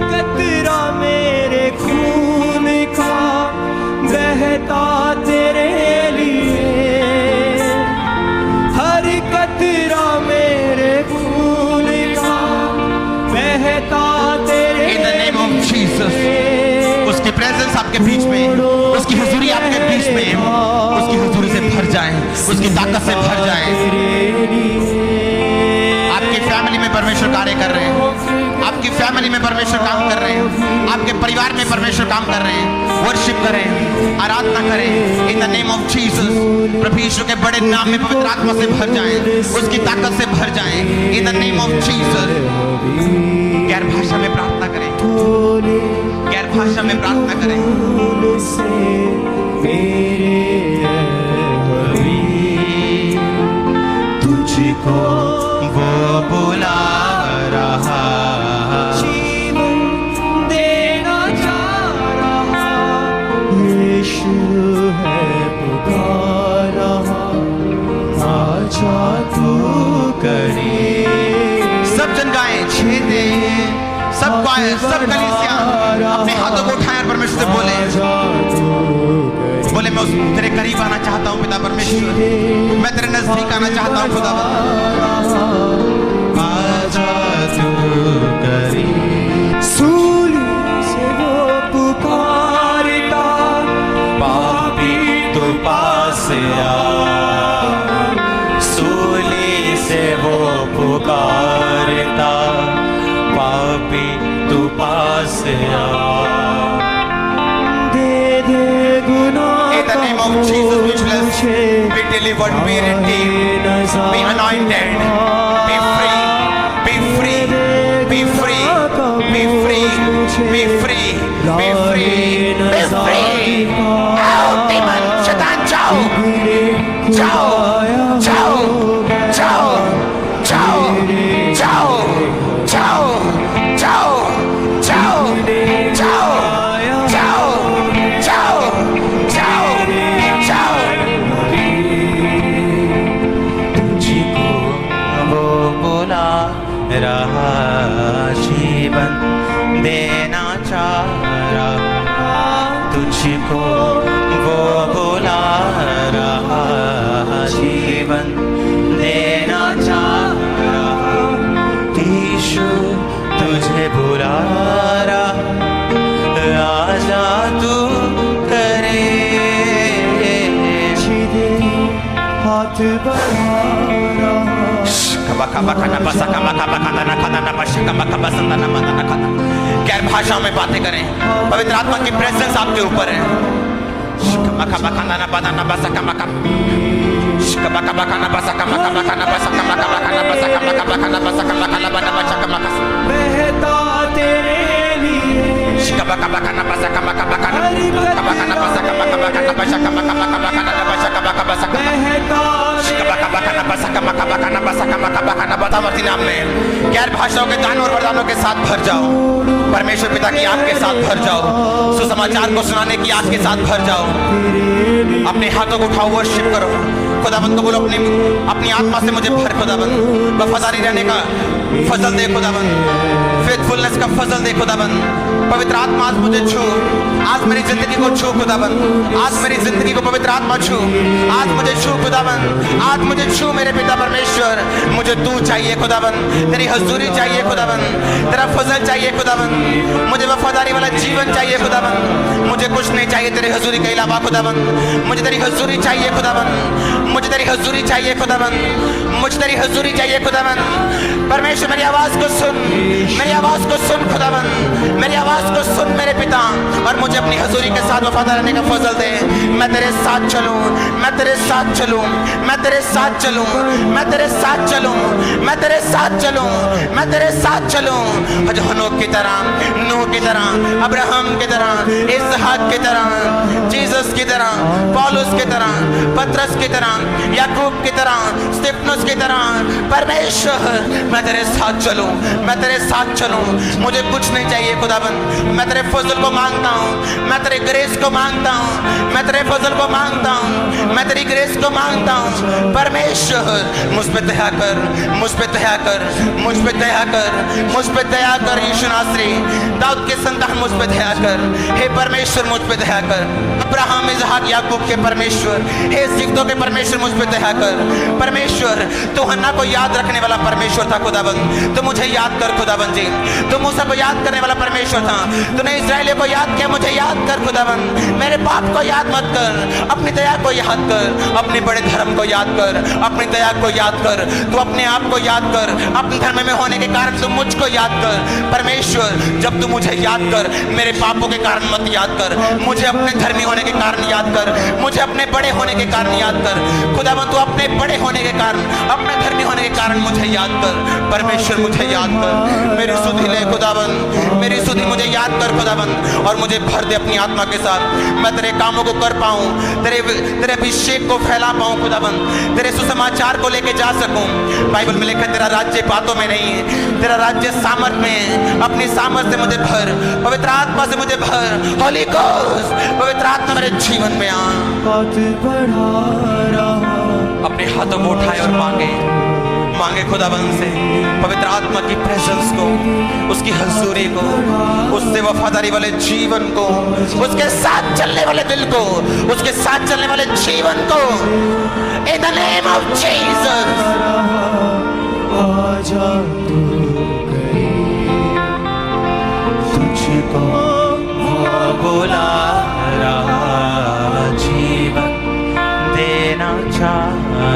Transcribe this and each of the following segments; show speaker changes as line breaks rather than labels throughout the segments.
कतरा मेरे खून का बहता तेरे लिए, हर कतरा मेरे खून का बहता तेरे लिए।
In the name of Jesus, उसकी प्रेजेंस आपके बीच में, उसकी हुजूरी आपके बीच में, उसकी हुजूरी से भर जाए, उसकी ताकत से भर जाए। आपकी फैमिली में परमेश्वर कार्य कर रहे हैं, आपकी फैमिली में परमेश्वर काम कर रहे हैं, आपके परिवार में परमेश्वर काम कर रहे हैं। वर्शिप करें, आराधना करें in the name of Jesus. प्रभु यीशु के बड़े नाम में पवित्र आत्मा से भर जाएं, उसकी ताकत से भर जाएं इन द नेम ऑफ जीसस। गैर भाषा में प्रार्थना करें, गैर भाषा में प्रार्थना करें।
तुझको
वो बुला रहा,
जीवन देना चाह रहा, यीशु है पुकार रहा, आजा तू करे।
सब जन गाएं, छेदे सब गाएं, सब कलीसिया अपने हाथों को उठाएं और परमेश्वर से बोले मैं तेरे करीब आना चाहता हूँ पिता परमेश्वर, मैं तेरे नजदीक आना चाहता हूँ खुदा। आजा तू करी।
सूली से वो पुकारता, पापी तो पास आ। सूली से वो पुकारता, पापी तो पास आ। दे दे गुनाह
In the name of Jesus, which bless, be delivered, be redeemed, be anointed, be free, be free, be free, be free, be free, be free, be free. Out, demon, शैतान जाओ, जाओ, जाओ, जाओ, जाओ, जाओ, जाओ, जाओ, जाओ, जाओ, जाओ, जाओ, जाओ, जाओ।
तुझको वो बुला रहा, जीवन देना चाह रहा, तुझको वो बुला रहा, जीवन देना चाह रहा, यीशु तुझे बुला रहा, आजा तू करे। हाथ बढ़ा रहा,
गैर भाषाओं में बातें करें, पवित्र आत्मा की प्रेजेंस आपके ऊपर है।
बहता तेरे लिए,
नाम में गैर भाषाओं के दानों और वरदानों के साथ भर जाओ। परमेश्वर पिता की आग के साथ भर जाओ, सुसमाचार को सुनाने की आग के साथ भर जाओ। अपने हाथों को उठाओ, वर्शिप करो। खुदाबंद को बोलो अपनी आत्मा से मुझे भर खुदाबंद, वफादारी रहने का फजल दे खुदाबंद, फेथफुलनेस का फजल दे खुदाबंद। पवित्र आत्मा आज मुझे छू, आज मेरी जिंदगी को छू खुदाबंद, आज मेरी जिंदगी को पवित्र आत्मा छू, आज मुझे छू खुदाबंद, आज मुझे छू मेरे पिता परमेश्वर। मुझे तू चाहिए खुदाबंद, तेरी हजूरी चाहिए खुदाबंद, तेरा फजल चाहिए खुदाबंद, मुझे वफादारी वाला जीवन चाहिए खुदाबंद। मुझे कुछ नहीं चाहिए तेरी हजूरी के अलावा खुदाबंद, मुझे तेरी हजूरी चाहिए खुदाबंद, मुझे तेरी हजूरी चाहिए खुदाबंद, मुझे तेरी हजूरी चाहिए खुदाबंद। परमेश्वर मेरी आवाज को सुन, मेरी आवाज को सुन खुदाबंद, मेरी आवाज को सुन मेरे पिता, और मुझे अपनी हजूरी के साथ वफादार रहने का फजल दे। मैं तेरे साथ चलूं, मैं तेरे साथ चलूं, मैं तेरे साथ चलूं, मैं तेरे साथ चलूं, मैं तेरे साथ चलूं, मैं तेरे साथ चलूं। हनोक की तरह, नूह की तरह, अब्राहम की तरह, इसहाक की तरह, जीसस की तरह, पौलुस की तरह, पतरस की तरह, याकूब की तरह, स्तिफनुस की तरह। परमेश्वर मैं तेरे साथ चलूं, मैं तेरे साथ चलूं। मुझे कुछ नहीं चाहिए खुदा खुदाबंद, मैं तेरे फजल को मांगता हूँ, मैं तेरे ग्रेस को मांगता हूँ, मैं तेरे फजल को मांगता हूँ, मैं तेरी ग्रेस को मांगता हूँ। परमेश्वर मुझ पे दया कर, मुझ पे दया कर, मुझ पे दया कर, मुझ पे दया कर। यीशु नासरी, दाऊद के संतान मुझ पे दया कर। हे परमेश्वर मुझ पे दया कर। अब्राहम, इसहाक, याकूब के परमेश्वर, हे सिद्धों के परमेश्वर मुझ पे दया कर। परमेश्वर तू हन्ना को याद रखने वाला परमेश्वर था खुदाबंद, तो मुझे याद कर खुदाबंद जी। तू मूसा को याद करने वाला परमेश्वर था, तूने इस्राएलियों को याद किया, मुझे याद कर खुदाबंद। मेरे पाप को याद मत कर, अपनी दया को याद कर, अपने बड़े धर्म को याद कर, अपनी दया को याद कर, तू अपने आप को याद कर, अपने धर्म में होने के कारण तू मुझको याद कर। परमेश्वर जब तू मुझे याद कर, मेरे पापों के कारण मत याद कर, मुझे अपने धर्मी होने के कारण याद कर, मुझे अपने बड़े होने के कारण याद कर खुदाबंद। तू अपने बड़े होने के कारण, अपने धर्मी होने के कारण मुझे याद कर। परमेश्वर मुझे याद कर, मेरी सुधि ले खुदाबंद, मेरी सुधि मुझे याद कर खुदाबंद, और मुझे भर दे अपनी आत्मा के साथ। मैं तेरे कामों को कर पाऊं, तेरे अभिषेक को फैला पाऊं खुदाबंद, तेरे सुसमाचार को लेके जा सकूं। बाइबल में लिखा है तेरा राज्य बातों में नहीं है, तेरा राज्य सामर्थ में है। अपनी सामर्थ से मुझे भर, पवित्र आत्मा से मुझे भर। होली घोस्ट, पवित्र आत्मा मेरे जीवन में आ।
हाथ बढ़ा रहा,
अपने हाथों को उठाए और मांगे, मांगे खुदाबंद से पवित्र आत्मा की प्रेजेंस को, उसकी हजूरी को, उससे वफादारी वाले जीवन को, उसके साथ चलने वाले दिल को, उसके साथ चलने वाले जीवन को। इन द नेम ऑफ जीसस
आजा तू करीब, तुझको
वो बुला रहा, जीवन देना चाह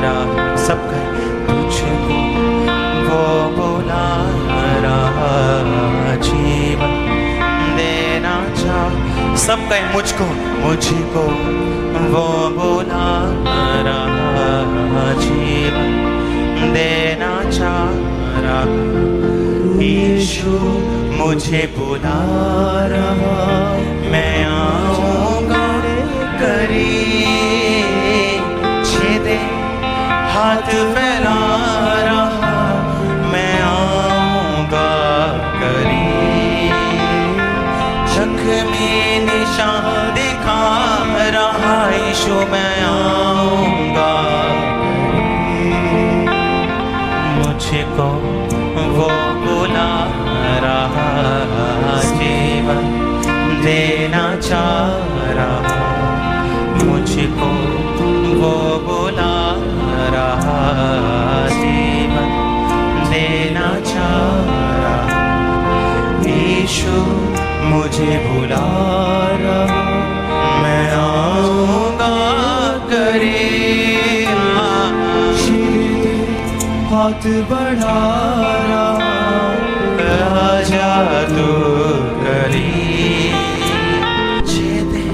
रहा। सब कहे तुझको वो बुला रहा, जीवन देना चाह। सब कहे मुझको, मुझको वो बुला रहा, जीवन देना चाह रहा। यीशु मुझे बुला रहा, मैं आऊंगा करीब, छेदे हाथ फैला रहा, मैं आऊंगा करीब, जख्मी निशान दिखा रहा। यीशु मैं आऊंगा, मुझको वो बुला रहा, जीवन देना चाह रहा। मुझको वो बुला रहा, जीवन देना चाह रहा। यीशु मुझे बुला रहा, मैं आऊंगा करीब।
हाथ बढ़ा रहा,
आजा तू करीब, छेदे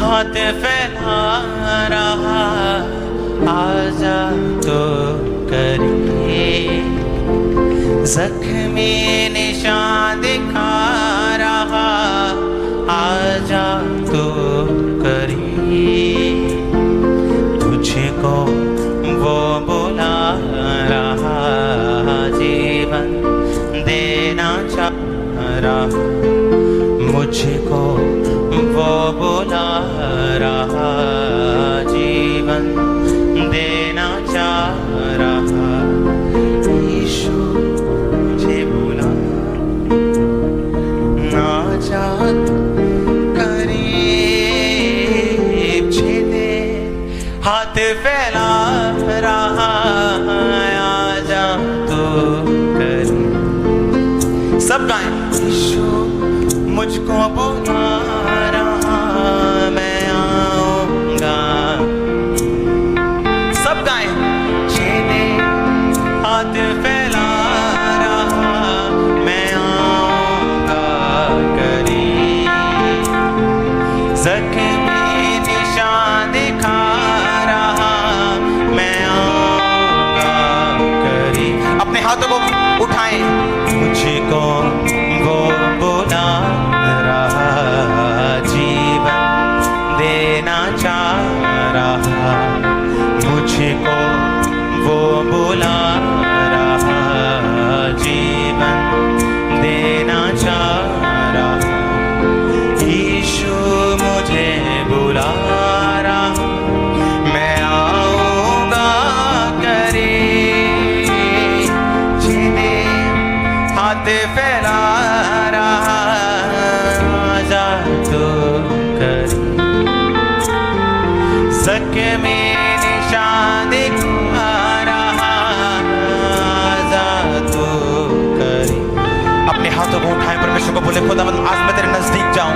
हाथ फैला रहा, आजा तू करीब, जख्मी निशान दिखा रहा, आजा तू करीब, तुझको वो बुला रहा, जीवन देना चाह रहा। मुझको वो बुला रहा, जीवन देना चाह रहा। यीशु मुझे बुला ना चाह करीब, छेदे हाथ फैला रहा, आजा तू करीब। सब गाएं, यीशु मुझको बुला रहा, मैं आऊंगा। सब गाएं, छेदे हाथ फैला रहा, मैं आऊंगा करीब, जख्मी निशान दिखा रहा, मैं आऊंगा करीब। अपने हाथों को उठाएं, मुझको वो बुला रहा, के में निशान दिखा रहा, आजा तू करे। अपने हाथों को उठाएं, परमेश्वर को बोले खुदावन आज मैं तेरे नजदीक जाऊं,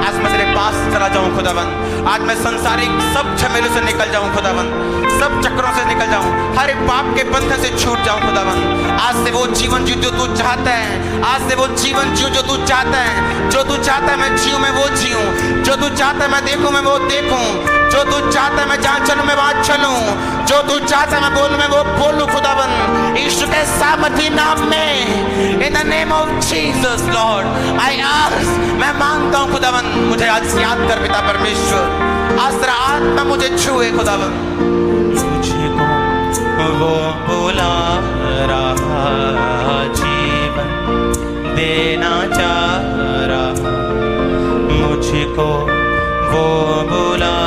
आज मैं तेरे पास चला जाऊं खुदावन, आज मैं संसारिक सब झमेलों से निकल जाऊं खुदावन, सब चक्रों से निकल जाऊं, हर एक पाप के बंधन से छूट जाऊं खुदावन। आज से वो जीवन जीऊं जो तू चाहता है, आज से वो जीवन जीऊं जो तू चाहता है, जो तू चाहता है मैं जीऊं मैं वो जीऊं, जो तू चाहता है मैं देखूं मैं वो देखूं, जो तू चाहता है मैं जहां चलूं मैं वहां चलूं, जो तू चाहता है मैं बोलूं मैं वो बोलूं खुदावन, यीशु के सामर्थी नाम में, इन the name of Jesus Lord I ask, मैं मांगता हूं खुदावन मुझे आज याद कर पिता परमेश्वर, आज तेरा आत्मा मुझे छुए खुदावन, मुझको वो बुला रहा, जीवन देना चाह रहा, मुझको वो बुला